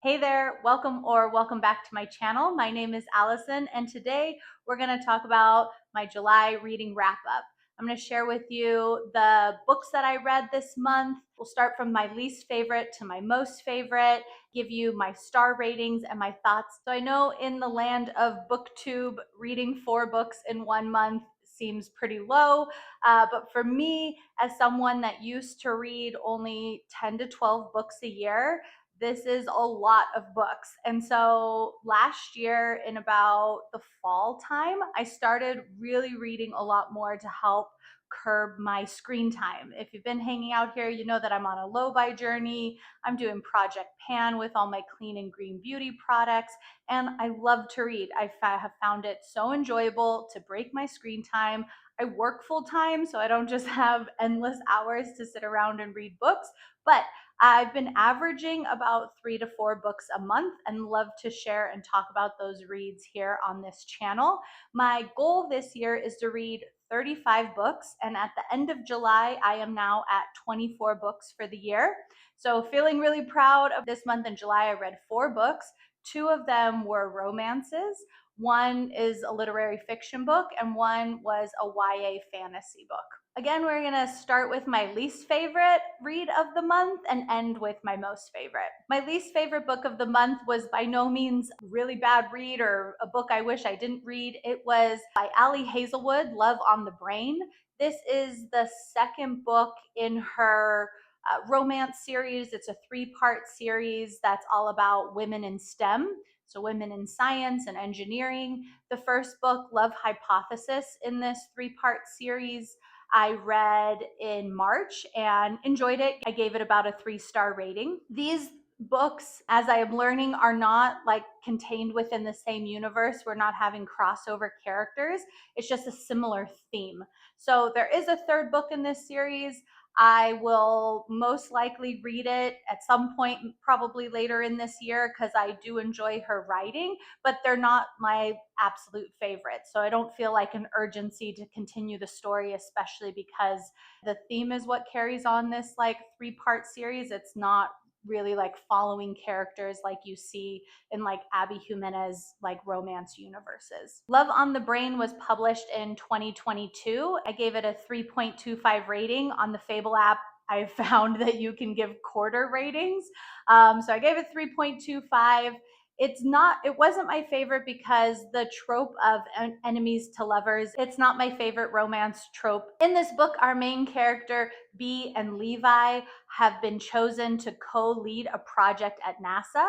Hey there, welcome back to my channel. My name is Allison, and today we're going to talk about my July reading wrap up. I'm going to share with you the books that I read this month. We'll start from my least favorite to my most favorite, give you my star ratings and my thoughts. So I know in the land of BookTube, reading 4 books in 1 month seems pretty low, but for me, as someone that used to read only 10 to 12 books a year, this is a lot of books. And so last year, in about the fall time, I started really reading a lot more to help curb my screen time. If you've been hanging out here, you know that I'm on a low buy journey. I'm doing Project Pan with all my clean and green beauty products, and I love to read. I have found it so enjoyable to break my screen time. I work full time, so I don't just have endless hours to sit around and read books, but I've been averaging about 3 to 4 books a month and love to share and talk about those reads here on this channel. My goal this year is to read 35 books, and at the end of July, I am now at 24 books for the year. So, feeling really proud of this month in July. I read 4 books. 2 of them were romances. One is a literary fiction book, and one was a YA fantasy book. Again, we're going to start with my least favorite read of the month and end with my most favorite. My least favorite book of the month was by no means a really bad read or a book I wish I didn't read. It was by Hazelwood, Love on the Brain. This is the second book in her romance series. It's a 3-part series that's all about women in STEM. So, women in science and engineering. The first book, Love Hypothesis, in this 3-part series, I read in March and enjoyed it. I gave it about a 3-star rating. These books, as I am learning, are not like contained within the same universe. We're not having crossover characters. It's just a similar theme. So there is a third book in this series. I will most likely read it at some point, probably later in this year, because I do enjoy her writing, but they're not my absolute favorite. So I don't feel like an urgency to continue the story, especially because the theme is what carries on this like 3-part series. It's not really like following characters like you see in like Abby Jimenez like romance universes. Love on the Brain was published in 2022. I gave it a 3.25 rating on the Fable app. I found that you can give quarter ratings. So I gave it 3.25. It wasn't my favorite because the trope of enemies to lovers, it's not my favorite romance trope. In this book, our main character, B and Levi, have been chosen to co-lead a project at NASA.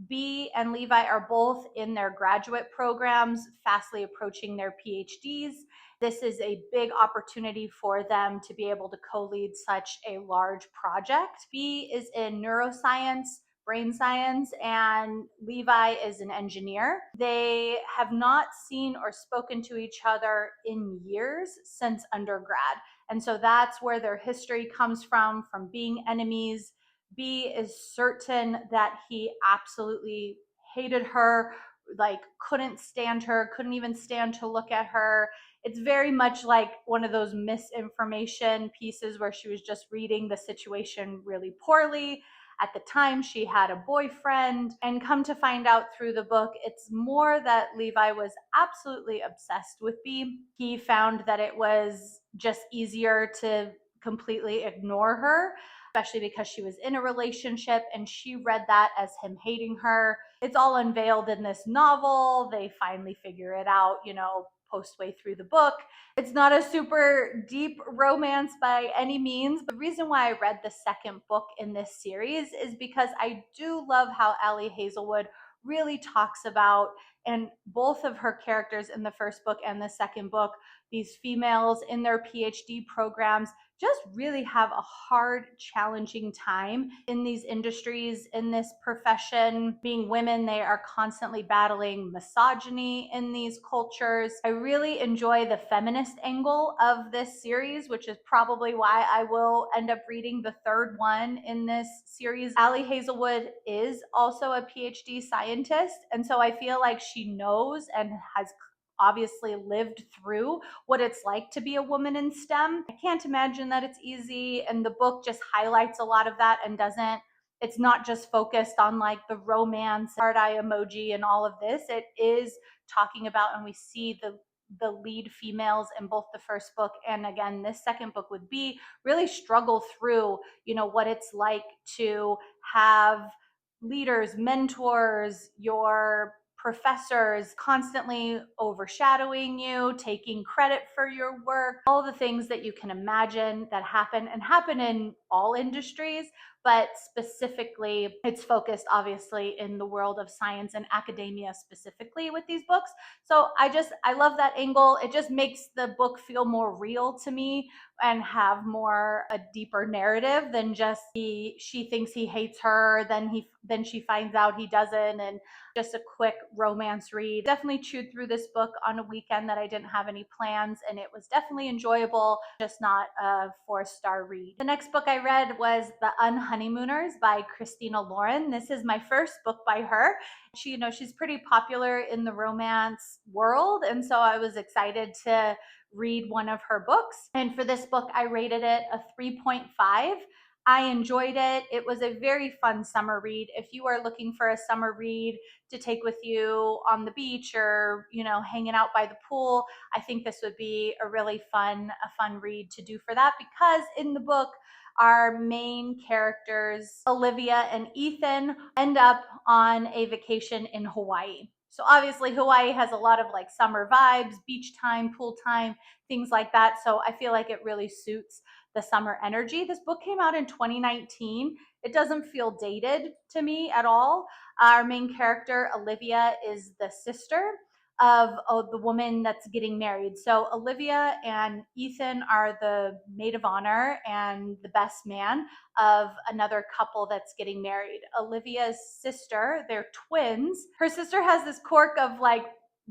B and Levi are both in their graduate programs, fastly approaching their PhDs. This is a big opportunity for them to be able to co-lead such a large project. B is in neuroscience, brain science, and Levi is an engineer. They have not seen or spoken to each other in years since undergrad. And so that's where their history comes from being enemies. B is certain that he absolutely hated her, like couldn't stand her, couldn't even stand to look at her. It's very much like one of those misinformation pieces where she was just reading the situation really poorly. At the time, she had a boyfriend, and come to find out through the book, it's more that Levi was absolutely obsessed with B. He found that it was just easier to completely ignore her, especially because she was in a relationship, and she read that as him hating her. It's all unveiled in this novel. They finally figure it out, postway through the book. It's not a super deep romance by any means. The reason why I read the second book in this series is because I do love how Allie Hazelwood really talks about, and both of her characters in the first book and the second book, these females in their PhD programs just really have a hard, challenging time in these industries, in this profession. Being women, they are constantly battling misogyny in these cultures. I really enjoy the feminist angle of this series, which is probably why I will end up reading the third one in this series. Allie Hazelwood is also a PhD scientist, and so I feel like she knows and has obviously lived through what it's like to be a woman in STEM. I can't imagine that it's easy, and the book just highlights a lot of that and doesn't it's not just focused on like the romance, heart eye emoji, and all of this. It is talking about, and we see the lead females in both the first book and again this second book would be really struggle through, what it's like to have leaders, mentors, your professors constantly overshadowing you, taking credit for your work, all the things that you can imagine that happen in all industries, but specifically it's focused obviously in the world of science and academia specifically with these books. So I love that angle. It just makes the book feel more real to me and have more a deeper narrative than just she thinks he hates her, then she finds out he doesn't, and just a quick romance read. Definitely chewed through this book on a weekend that I didn't have any plans, and it was definitely enjoyable, just not a 4-star read. The next book I read was The Unhoneymooners by Christina Lauren. This is my first book by her. She's pretty popular in the romance world, and so I was excited to read one of her books. And for this book, I rated it a 3.5. I enjoyed it. It was a very fun summer read. If you are looking for a summer read to take with you on the beach or, hanging out by the pool, I think this would be a fun read to do for that, because in the book, our main characters, Olivia and Ethan, end up on a vacation in Hawaii. So obviously Hawaii has a lot of like summer vibes, beach time, pool time, things like that. So I feel like it really suits the summer energy. This book came out in 2019. It doesn't feel dated to me at all. Our main character, Olivia, is the sister of the woman that's getting married. So Olivia and Ethan are the maid of honor and the best man of another couple that's getting married. Olivia's sister, they're twins. Her sister has this quirk of like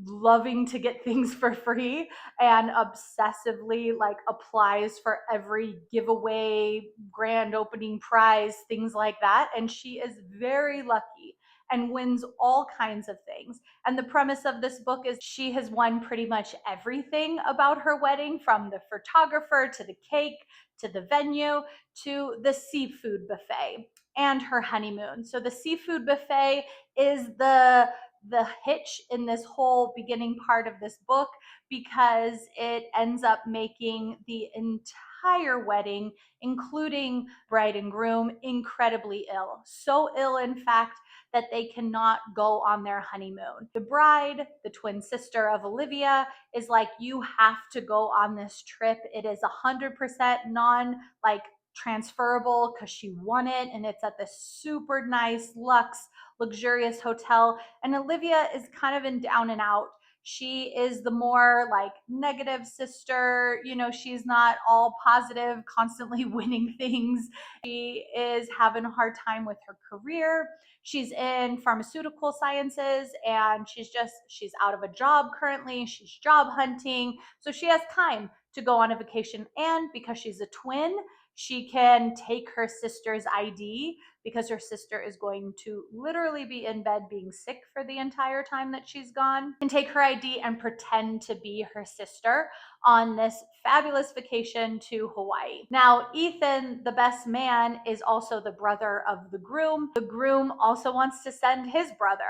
loving to get things for free and obsessively like applies for every giveaway, grand opening prize, things like that. And she is very lucky and wins all kinds of things. And the premise of this book is she has won pretty much everything about her wedding, from the photographer to the cake to the venue to the seafood buffet and her honeymoon. So the seafood buffet is the hitch in this whole beginning part of this book, because it ends up making the entire wedding, including bride and groom, incredibly ill. So ill, in fact, that they cannot go on their honeymoon. The bride, the twin sister of Olivia, is like, you have to go on this trip. It is 100% non transferable because she won it, and it's at this super nice luxurious hotel. And Olivia is kind of in down and out. She is the more like negative sister. She's not all positive, constantly winning things. She is having a hard time with her career. She's in pharmaceutical sciences, and she's out of a job currently. She's job hunting. So she has time to go on a vacation. And because she's a twin, she can take her sister's ID, because her sister is going to literally be in bed being sick for the entire time that she's gone, and take her ID and pretend to be her sister on this fabulous vacation to Hawaii. Now, Ethan, the best man, is also the brother of the groom. The groom also wants to send his brother.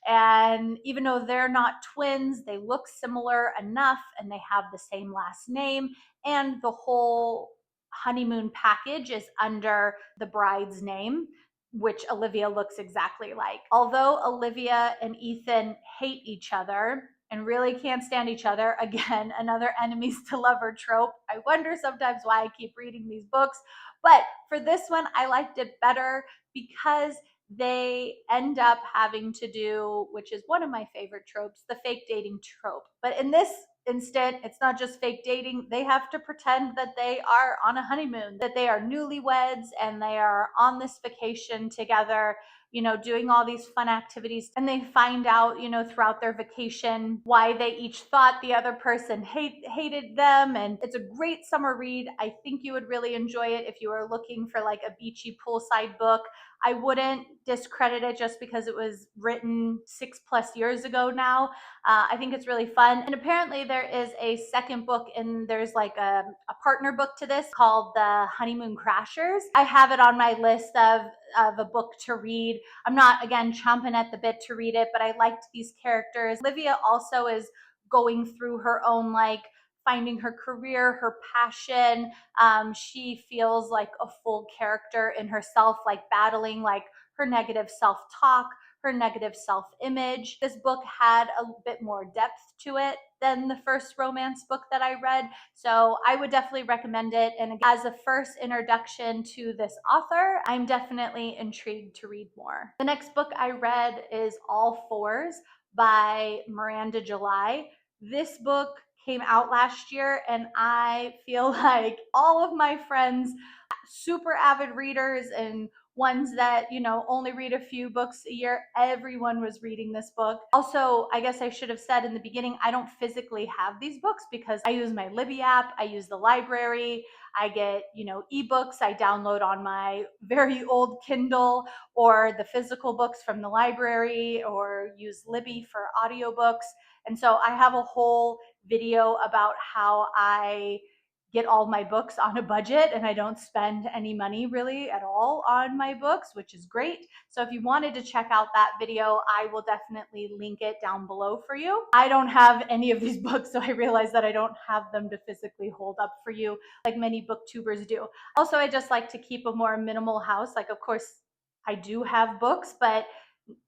And even though they're not twins, they look similar enough and they have the same last name. And the whole honeymoon package is under the bride's name, which Olivia looks exactly like. Although Olivia and Ethan hate each other and really can't stand each other, again, another enemies to lover trope. I wonder sometimes why I keep reading these books. But for this one, I liked it better because they end up having to do, which is one of my favorite tropes, the fake dating trope. But in this instant, it's not just fake dating. They have to pretend that they are on a honeymoon, that they are newlyweds and they are on this vacation together, doing all these fun activities. And they find out, throughout their vacation, why they each thought the other person hated them. And it's a great summer read. I think you would really enjoy it if you are looking for like a beachy poolside book. I wouldn't discredit it just because it was written 6+ years ago now. I think it's really fun. And apparently there is a second book, and there's like a partner book to this called The Honeymoon Crashers. I have it on my list of a book to read. I'm not, again, chomping at the bit to read it, but I liked these characters. Olivia also is going through her own, like, finding her career, her passion. She feels like a full character in herself, like battling like her negative self-talk, her negative self-image. This book had a bit more depth to it than the first romance book that I read, so I would definitely recommend it. And as a first introduction to this author, I'm definitely intrigued to read more. The next book I read is All Fours by Miranda July. This book came out last year, and I feel like all of my friends, super avid readers and ones that, only read a few books a year, everyone was reading this book. Also, I guess I should have said in the beginning, I don't physically have these books because I use my Libby app, I use the library, I get, ebooks I download on my very old Kindle, or the physical books from the library, or use Libby for audiobooks. And so I have a whole video about how I get all my books on a budget and I don't spend any money really at all on my books, which is great. So if you wanted to check out that video, I will definitely link it down below for you. I don't have any of these books, so I realize that I don't have them to physically hold up for you like many booktubers do. Also, I just like to keep a more minimal house. Like, of course, I do have books, but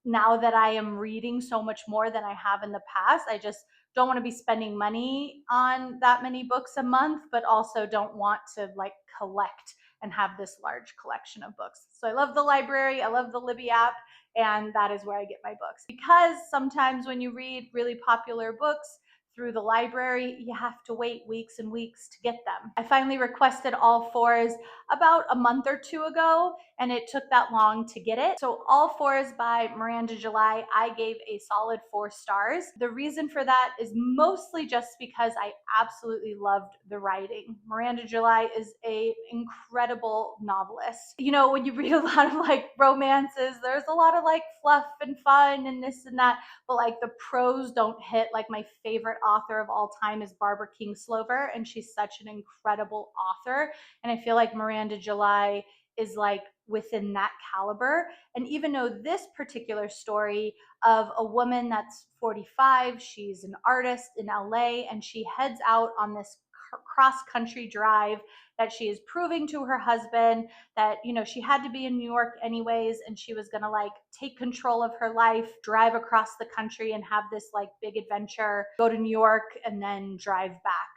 now that I am reading so much more than I have in the past, I just don't want to be spending money on that many books a month, but also don't want to like collect and have this large collection of books. So I love the library, I love the Libby app, and that is where I get my books. Because sometimes when you read really popular books through the library, you have to wait weeks and weeks to get them. I finally requested All Fours about a month or two ago, and it took that long to get it. So All Fours by Miranda July, I gave a solid 4 stars. The reason for that is mostly just because I absolutely loved the writing. Miranda July is an incredible novelist. When you read a lot of like romances, there's a lot of like fluff and fun and this and that, but like the prose don't hit. Like, my favorite author of all time is Barbara Kingsolver, and she's such an incredible author. And I feel like Miranda July is like within that caliber. And even though this particular story of a woman that's 45, she's an artist in LA, and she heads out on this cross-country drive that she is proving to her husband that, she had to be in New York anyways, and she was going to like take control of her life, drive across the country and have this like big adventure, go to New York and then drive back.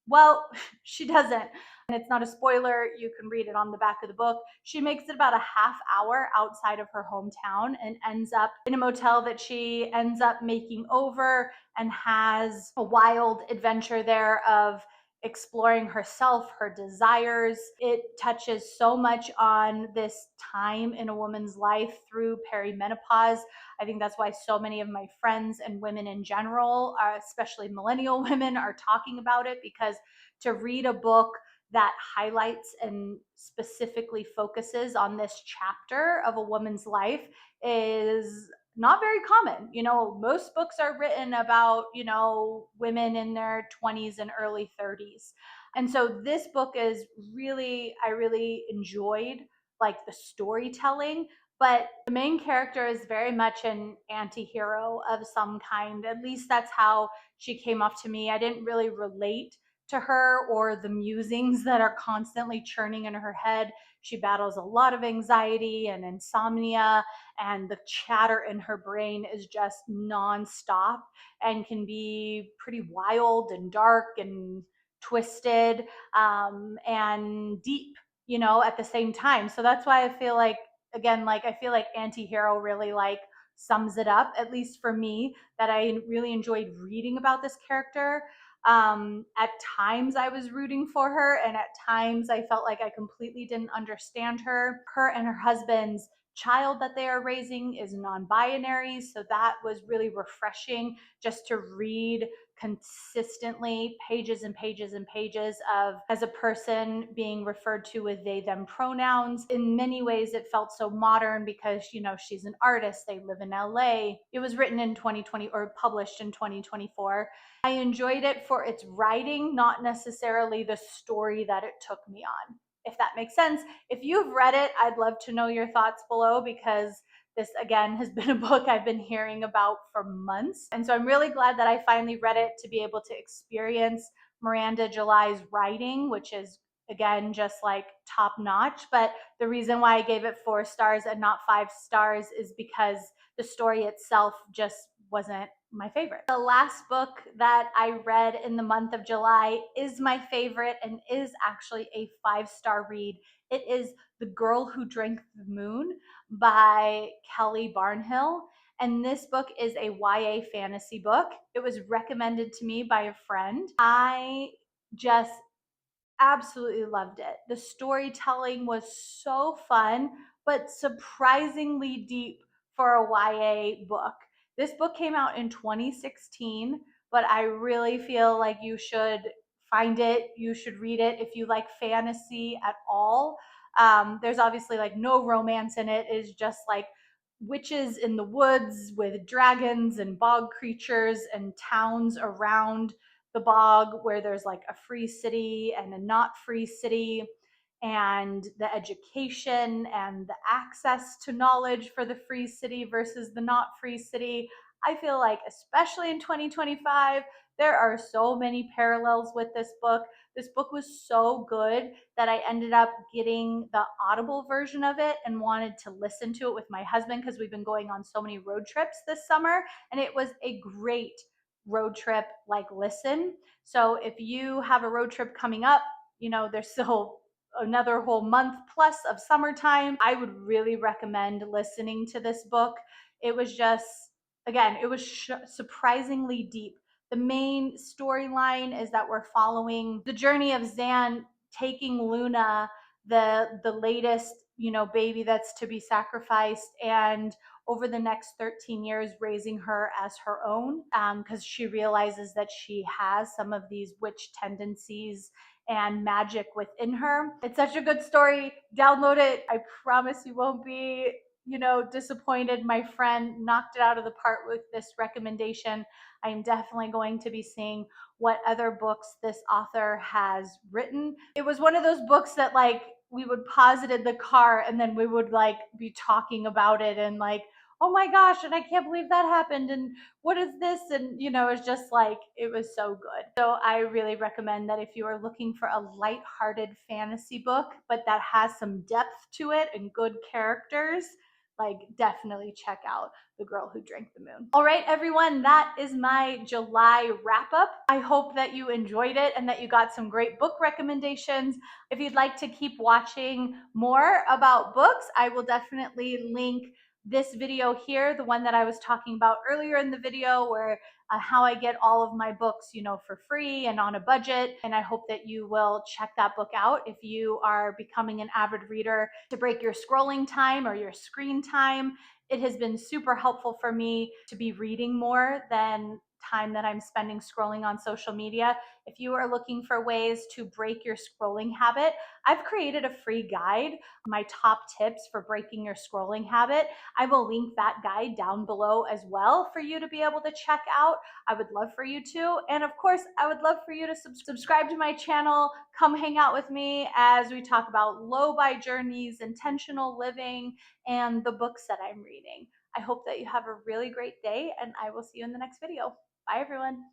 Well, she doesn't. And it's not a spoiler, you can read it on the back of the book. She makes it about a half hour outside of her hometown and ends up in a motel that she ends up making over, and has a wild adventure there of exploring herself, her desires. It touches so much on this time in a woman's life through perimenopause. I think that's why so many of my friends and women in general, especially millennial women, are talking about it, because to read a book that highlights and specifically focuses on this chapter of a woman's life is not very common. Most books are written about, women in their 20s and early 30s. And so this book is really, I really enjoyed like the storytelling, but the main character is very much an anti-hero of some kind. At least that's how she came off to me. I didn't really relate to her or the musings that are constantly churning in her head. She battles a lot of anxiety and insomnia, and the chatter in her brain is just nonstop and can be pretty wild and dark and twisted, and deep, at the same time. So that's why I feel like, again, like I feel like anti-hero really like sums it up, at least for me, that I really enjoyed reading about this character. At times I was rooting for her, and at times I felt like I completely didn't understand her. Her and her husband's child that they are raising is non-binary. So that was really refreshing just to read consistently pages and pages and pages of as a person being referred to with they them pronouns. In many ways it felt so modern because she's an artist, they live in LA. It was written in 2020 or published in 2024. I enjoyed it for its writing, not necessarily the story that it took me on, if that makes sense. If you've read it, I'd love to know your thoughts below, because this, again, has been a book I've been hearing about for months. And so I'm really glad that I finally read it to be able to experience Miranda July's writing, which is, again, just like top notch. But the reason why I gave it 4 stars and not 5 stars is because the story itself just wasn't my favorite. The last book that I read in the month of July is my favorite and is actually a 5-star read. It is The Girl Who Drank the Moon by Kelly Barnhill. And this book is a YA fantasy book. It was recommended to me by a friend. I just absolutely loved it. The storytelling was so fun, but surprisingly deep for a YA book. This book came out in 2016, but I really feel like you should find it. You should read it if you like fantasy at all. There's obviously like no romance in it. It's just like witches in the woods with dragons and bog creatures and towns around the bog where there's like a free city and a not free city, and the education and the access to knowledge for the free city versus the not free city. I feel like, especially in 2025, there are so many parallels with this book. This book was so good that I ended up getting the Audible version of it and wanted to listen to it with my husband because we've been going on so many road trips this summer, and it was a great road trip like listen. So if you have a road trip coming up, there's still another whole month plus of summertime. I would really recommend listening to this book. It was just, again, it was surprisingly deep. The main storyline is that we're following the journey of Zan taking Luna, the latest baby that's to be sacrificed, and over the next 13 years raising her as her own, because she realizes that she has some of these witch tendencies and magic within her. It's such a good story. Download it. I promise you won't be disappointed. My friend knocked it out of the park with this recommendation. I am definitely going to be seeing what other books this author has written. It was one of those books that like we would pause it in the car and then we would like be talking about it and like, oh my gosh, and I can't believe that happened, and what is this? And it's just like, it was so good. So I really recommend that if you are looking for a lighthearted fantasy book, but that has some depth to it and good characters, like definitely check out The Girl Who Drank the Moon. All right, everyone, that is my July wrap up. I hope that you enjoyed it and that you got some great book recommendations. If you'd like to keep watching more about books, I will definitely link this video here, the one that I was talking about earlier in the video, where how I get all of my books, for free and on a budget. And I hope that you will check that book out if you are becoming an avid reader to break your scrolling time or your screen time. It has been super helpful for me to be reading more than time that I'm spending scrolling on social media. If you are looking for ways to break your scrolling habit, I've created a free guide, my top tips for breaking your scrolling habit. I will link that guide down below as well for you to be able to check out. I would love for you to. And of course, I would love for you to subscribe to my channel. Come hang out with me as we talk about low-buy journeys, intentional living, and the books that I'm reading. I hope that you have a really great day, and I will see you in the next video. Bye, everyone.